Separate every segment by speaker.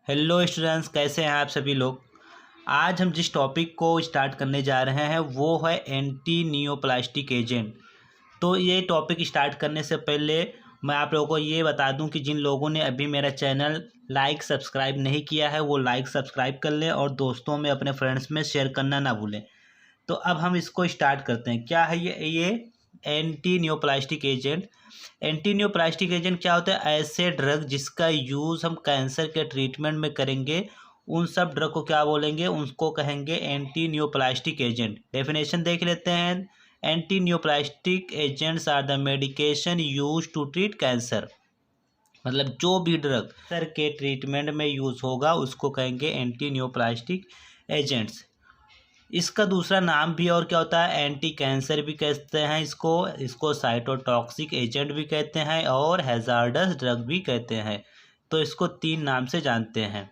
Speaker 1: Hello students, कैसे हैं आप सभी लोग। आज हम जिस टॉपिक को स्टार्ट करने जा रहे हैं वो है एंटी नियोप्लास्टिक एजेंट। तो ये टॉपिक स्टार्ट करने से पहले मैं आप लोगों को ये बता दूं कि जिन लोगों ने अभी मेरा चैनल लाइक सब्सक्राइब नहीं किया है वो लाइक सब्सक्राइब कर लें और दोस्तों में अपने फ्रेंड्स में शेयर करना ना भूलें। तो अब हम इसको स्टार्ट करते हैं। क्या है ये anti neoplastic agent. Anti neoplastic agent क्या होता है? ऐसे ड्रग जिसका यूज़ हम कैंसर के ट्रीटमेंट में करेंगे, उन सब ड्रग को क्या बोलेंगे? उनको कहेंगे एंटी नियोप्लास्टिक एजेंट। डेफिनेशन देख लेते हैं। Anti neoplastic agents are the medication use to treat cancer. मतलब जो भी ड्रग कैंसर के ट्रीटमेंट में यूज़ होगा उसको कहेंगे एंटी नियोप्लास्टिक एजेंट्स। इसका दूसरा नाम भी और क्या होता है? एंटी कैंसर भी कहते हैं इसको साइटोटॉक्सिक एजेंट भी कहते हैं और हैजार्डस ड्रग भी कहते हैं। तो इसको 3 नाम से जानते हैं।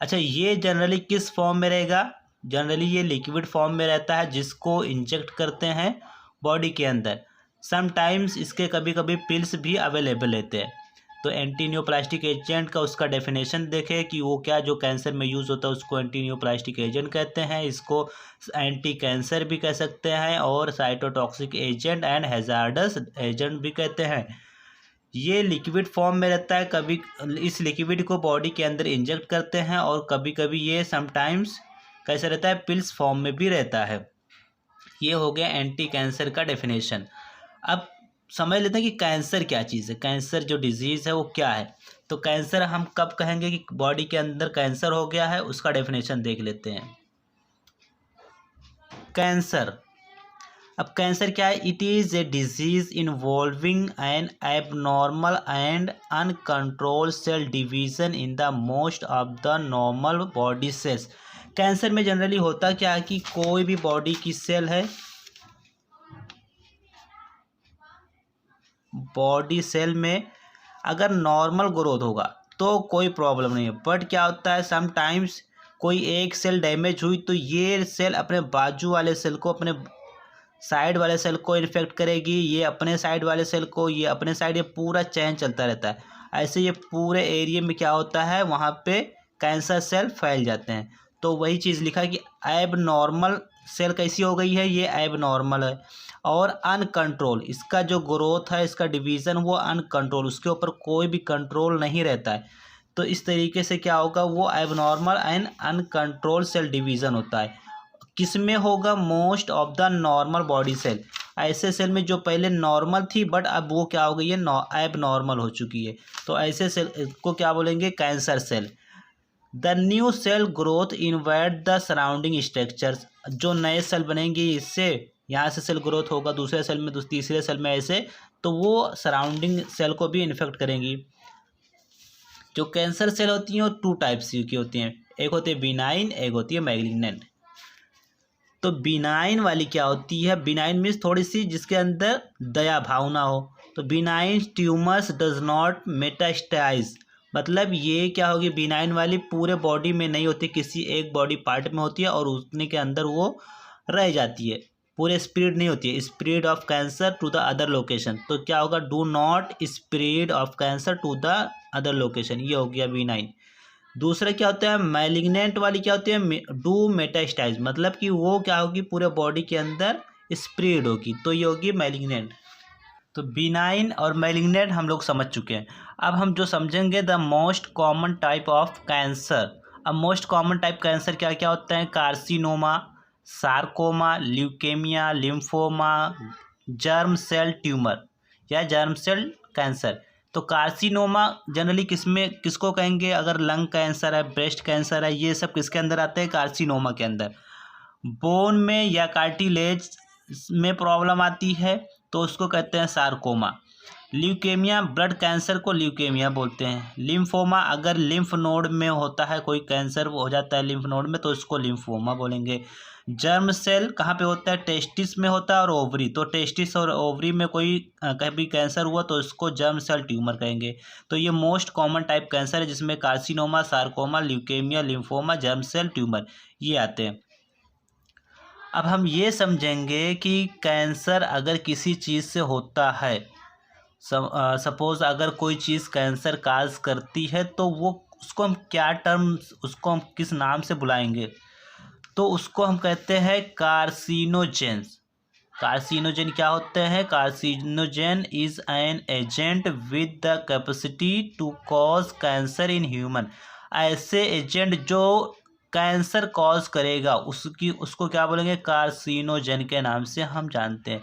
Speaker 1: अच्छा, ये जनरली किस फॉर्म में रहेगा? जनरली ये लिक्विड फॉर्म में रहता है जिसको इंजेक्ट करते हैं बॉडी के अंदर। समटाइम्स इसके कभी कभी पिल्स भी अवेलेबल रहते हैं। तो एंटी नियोप्लास्टिक एजेंट का उसका डेफिनेशन देखें कि वो क्या जो कैंसर में यूज़ होता है उसको एंटी नियोप्लास्टिक एजेंट कहते हैं। इसको एंटी कैंसर भी कह सकते हैं और cytotoxic agent and hazards agent भी कहते हैं। ये लिक्विड फॉर्म में रहता है। कभी इस लिक्विड को बॉडी के अंदर इंजेक्ट करते हैं और कभी कभी ये समटाइम्स कैसे रहता है? पिल्स फॉर्म में भी रहता है। ये हो गया एंटी कैंसर का डेफिनेशन। अब समझ लेते हैं कि कैंसर क्या चीज़ है। कैंसर जो डिजीज़ है वो क्या है। तो कैंसर हम कब कहेंगे कि बॉडी के अंदर कैंसर हो गया है, उसका डेफिनेशन देख लेते हैं। कैंसर, अब कैंसर क्या है? It is a disease involving an abnormal and uncontrolled cell division in the most of the normal body cells. Cancer में जनरली होता क्या है कि कोई भी बॉडी की सेल है, बॉडी सेल में अगर नॉर्मल ग्रोथ होगा तो कोई प्रॉब्लम नहीं है। बट क्या होता है, समटाइम्स कोई एक सेल डैमेज हुई तो ये सेल अपने बाजू वाले सेल को, अपने साइड वाले सेल को इन्फेक्ट करेगी, ये अपने साइड वाले सेल को, ये अपने साइड, ये पूरा चेन चलता रहता है। ऐसे ये पूरे एरिया में क्या होता है, वहाँ पे कैंसर सेल फैल जाते हैं। तो वही चीज़ लिखा कि एब नॉर्मल सेल कैसी हो गई है? ये एब नॉर्मल है और अनकंट्रोल, इसका जो ग्रोथ है, इसका डिवीज़न वो अनकंट्रोल, उसके ऊपर कोई भी कंट्रोल नहीं रहता है। तो इस तरीके से क्या होगा, वो abnormal and uncontrol cell division होता है। किस में होगा? Most of the normal body cell. ऐसे सेल में जो पहले नॉर्मल थी बट अब वो क्या हो गई है? एब नॉर्मल हो चुकी है। तो ऐसे सेल को क्या बोलेंगे? Cancer cell. The new cell growth invade the surrounding structures. जो नए सेल बनेंगे इससे, यहाँ से सेल ग्रोथ होगा दूसरे सेल में, तीसरे सेल में, ऐसे तो वो सराउंडिंग सेल को भी इन्फेक्ट करेंगी। जो कैंसर सेल होती हैं वो 2 टाइप्स की होती हैं। एक होती है बिनाइन, एक होती है मैलिग्नेंट। तो बिनाइन वाली क्या होती है? बिनाइन मीन्स थोड़ी सी जिसके अंदर दया भावना हो। तो benign tumours does not metastasise. मतलब ये क्या होगी? बिनाइन वाली पूरे बॉडी में नहीं होती, किसी एक बॉडी पार्ट में होती है और उतने के अंदर वो रह जाती है, पूरे स्प्रेड नहीं होती है। Spread of cancer to the other location. तो क्या होगा? Do not spread of cancer to the other location. ये हो गया बिनाइन। दूसरा क्या होता है? मैलिग्नेंट वाली क्या होती है? डू मेटास्टाइज, मतलब कि वो क्या होगी? पूरे बॉडी के अंदर स्प्रेड होगी, तो ये होगी मैलिग्नेंट। तो बिनाइन और मैलिग्नेंट हम लोग समझ चुके हैं। अब हम जो समझेंगे the most common type of cancer. अब मोस्ट कॉमन टाइप कैंसर क्या क्या होता है? Carcinoma, sarcoma, leukaemia, lymphoma, germ cell tumour या जर्म सेल कैंसर। तो कार्सिनोमा जनरली किसको कहेंगे? अगर लंग कैंसर है, ब्रेस्ट कैंसर है, ये सब किसके अंदर आते हैं? कार्सिनोमा के अंदर। बोन में या कार्टिलेज में प्रॉब्लम आती है तो उसको कहते हैं सार्कोमा। ल्यूकेमिया, ब्लड कैंसर को ल्यूकेमिया बोलते हैं। लिम्फोमा, अगर लिम्फ नोड में होता है कोई कैंसर हो जाता है लिम्फ नोड में तो इसको लिम्फोमा बोलेंगे। जर्म सेल कहाँ पे होता है? टेस्टिस में होता है और ओवरी। तो टेस्टिस और ओवरी में कोई कभी कैंसर हुआ तो इसको जर्म सेल ट्यूमर कहेंगे। तो ये मोस्ट कॉमन टाइप कैंसर है जिसमें carcinoma, sarcoma, leukaemia, lymphoma, germ cell tumour ये आते हैं। अब हम ये समझेंगे कि कैंसर अगर किसी चीज़ से होता है, सपोज़ अगर कोई चीज़ कैंसर काज करती है तो वो उसको हम क्या टर्म, उसको हम किस नाम से बुलाएंगे, तो उसको हम कहते हैं कार्सिनोजेंस। कार्सिनोजेन क्या होते हैं? Carcinogen is an agent with the capacity to cause cancer in human. ऐसे एजेंट जो कैंसर कॉज करेगा उसको क्या बोलेंगे? कार्सिनोजेन के नाम से हम जानते हैं।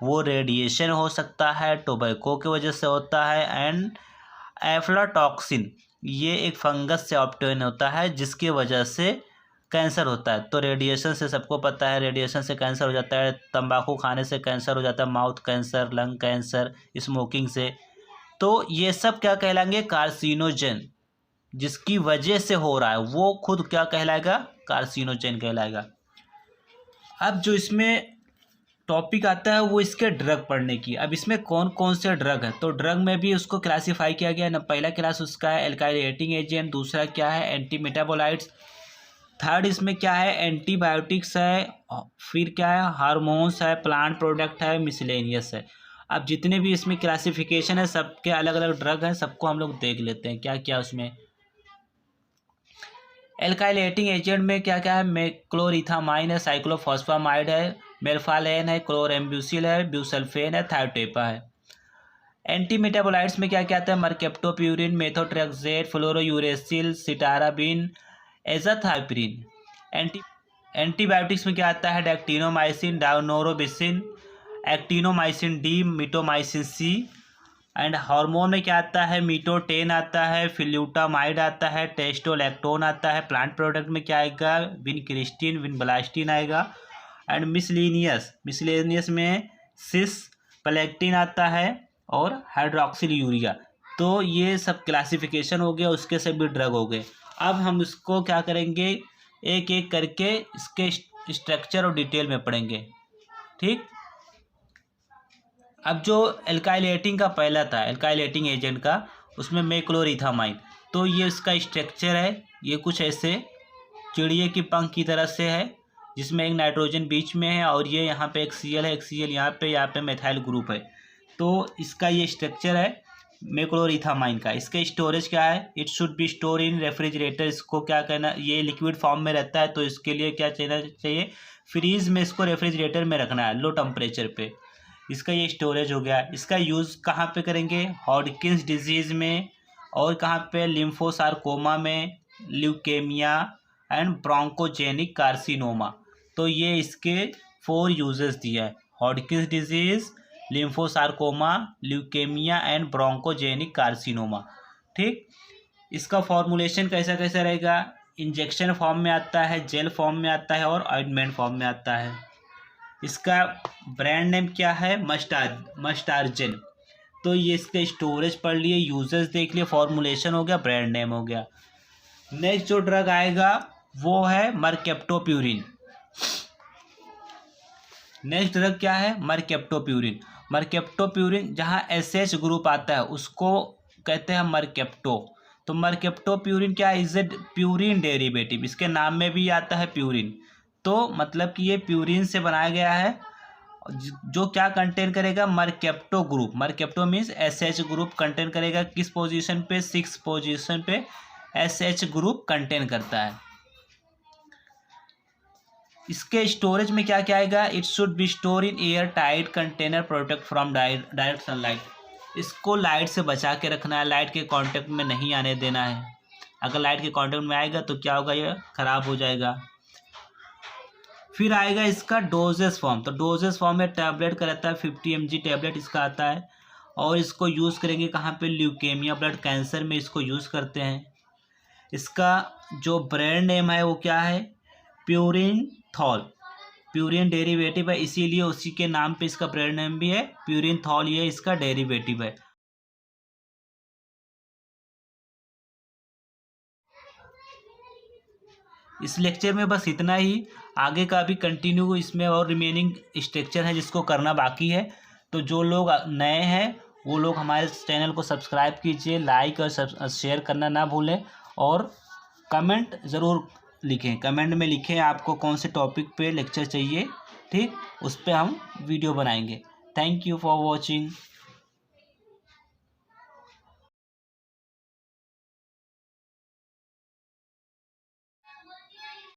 Speaker 1: वो रेडिएशन हो सकता है, टोबैको की वजह से होता है, एंड एफ्लाटॉक्सिन, ये एक फंगस से ऑब्टेन होता है जिसकी वजह से कैंसर होता है। तो रेडिएशन से सबको पता है, रेडिएशन से कैंसर हो जाता है, तंबाकू खाने से कैंसर हो जाता है, mouth cancer, lung cancer, smoking से। तो ये सब क्या कहलाएंगे? कार्सिनोजेन। जिसकी वजह से हो रहा है वो खुद क्या कहलाएगा? कार्सिनोजेन कहलाएगा। अब जो इसमें टॉपिक आता है वो इसके ड्रग पढ़ने की। अब इसमें कौन कौन से ड्रग है, तो ड्रग में भी उसको क्लासीफाई किया गया ना। पहला क्लास उसका है एल्काइलेटिंग एजेंट, दूसरा क्या है? एंटी मेटाबोलाइट्स, थर्ड इसमें क्या है? एंटीबायोटिक्स है, फिर क्या है? हार्मोन्स है, प्लांट प्रोडक्ट है, मिसलेनियस है। अब जितने भी इसमें क्लासिफिकेशन है सबके अलग अलग ड्रग हैं, सबको हम लोग देख लेते हैं क्या क्या उसमें। एल्काइलेटिंग एजेंट में क्या क्या है? मेक्लोरिथामाइन है, साइक्लोफॉस्फामाइड है, मेल्फालेन है, क्लोरेम्ब्यूसिल है, ब्यूसल्फेन है, थायोटेपा है। एंटी मेटाबोलाइट्स में क्या क्या आता है? मर्केप्टोप्यूरिन, मेथोट्रेक्सेट, फ्लोरोयूरेसिल, सिटाराबिन, एजाथाइप्रिन। एंटीबायोटिक्स में क्या आता है? Dactinomycin, daunorubicin, actinomycin D, mitomycin C. And hormone में क्या आता है? मीटोटेन आता है, फ्लूटामाइड आता है, टेस्टोलैक्टोन आता है। प्लांट प्रोडक्ट में क्या आएगा? विनक्रिस्टिन, विनब्लास्टिन आएगा। एंड मिसलेनियस में सिस प्लेक्टिन आता है और हाइड्रोक्सिल यूरिया। तो ये सब क्लासिफिकेशन हो गया, उसके सभी ड्रग हो गए। अब हम इसको क्या करेंगे? एक एक करके इसके स्ट्रक्चर और डिटेल में पढ़ेंगे, ठीक। अब जो एल्काइलेटिंग का पहला था, एल्काइलेटिंग एजेंट का, उसमें मेक्लोरिथामाइन, तो ये इसका स्ट्रक्चर है, ये कुछ ऐसे चिड़िए की पंख की तरह से है, जिसमें एक नाइट्रोजन बीच में है और ये यहाँ पे एक Cl है, एक Cl यहाँ पे मेथाइल ग्रुप है। तो इसका ये स्ट्रक्चर है मेक्लोरिथामाइन का। इसके स्टोरेज क्या है? It should be store in refrigerator. इसको क्या कहना, ये लिक्विड फॉर्म में रहता है, तो इसके लिए क्या चाहिए? फ्रीज में इसको रेफ्रिजरेटर में रखना है, लो टेम्परेचर पे। इसका ये स्टोरेज हो गया। इसका यूज़ कहाँ पे करेंगे? हॉडकिंस डिजीज़ में, और कहाँ पे? लिम्फोसार्कोमा में, ल्यूकेमिया एंड ब्रोंकोजेनिक कार्सिनोमा। तो ये इसके 4 यूजेस दिया है: Hodgkin's disease, lymphosarcoma, leukemia and bronchogenic carcinoma, ठीक। इसका फॉर्मुलेशन कैसा कैसा रहेगा? इंजेक्शन फॉर्म में आता है, जेल फॉर्म में आता है और ऑइंटमेंट फॉर्म में आता है। इसका ब्रांड नेम क्या है? मस्टार्जेन। तो ये इसके स्टोरेज पढ़ लिए, यूजर्स देख लिए, फॉर्मुलेशन हो गया, ब्रांड नेम हो गया। नेक्स्ट जो ड्रग आएगा वो है मर्केप्टोप्यूरिन। नेक्स्ट ड्रग क्या है? मर्केप्टोप्यूरिन। मर्केप्टोप्यूरिन जहाँ SH ग्रुप आता है उसको कहते हैं मर्केप्टो। तो मर्केप्टोप्यूरिन क्या है? Is a purine derivative. इसके नाम में भी आता है प्यूरिन, तो मतलब कि ये प्यूरिन से बनाया गया है, जो क्या कंटेन करेगा? Mercapto group. Mercapto means SH group contain करेगा। किस पोजीशन पे? 6 पोजीशन पे SH ग्रुप कंटेन करता है। इसके स्टोरेज में क्या क्या आएगा? It should be store in air tight container, protect from direct sunlight. इसको लाइट से बचा के रखना है, लाइट के कांटेक्ट में नहीं आने देना है। अगर लाइट के कांटेक्ट में आएगा तो क्या होगा? ये खराब हो जाएगा। फिर आएगा इसका डोजेस फॉर्म। तो डोजेस फॉर्म में टैबलेट का रहता है, 50 mg टैबलेट इसका आता है, और इसको यूज़ करेंगे कहाँ पे? ल्यूकेमिया, ब्लड कैंसर में इसको यूज़ करते हैं। इसका जो ब्रांड नेम है वो क्या है? प्यूरिनथॉल। प्यूरिन डेरिवेटिव है, इसीलिए उसी के नाम पे इसका ब्रांड नेम भी है प्यूरिनथॉल, ये इसका डेरिवेटिव है। इस लेक्चर में बस इतना ही। आगे का भी कंटिन्यू इसमें और रिमेनिंग स्ट्रक्चर है जिसको करना बाकी है। तो जो लोग नए हैं वो लोग हमारे चैनल को सब्सक्राइब कीजिए, लाइक और शेयर करना ना भूलें, और कमेंट ज़रूर लिखें। कमेंट में लिखें आपको कौन से टॉपिक पे लेक्चर चाहिए, ठीक, उस पर हम वीडियो बनाएंगे। Thank you for watching.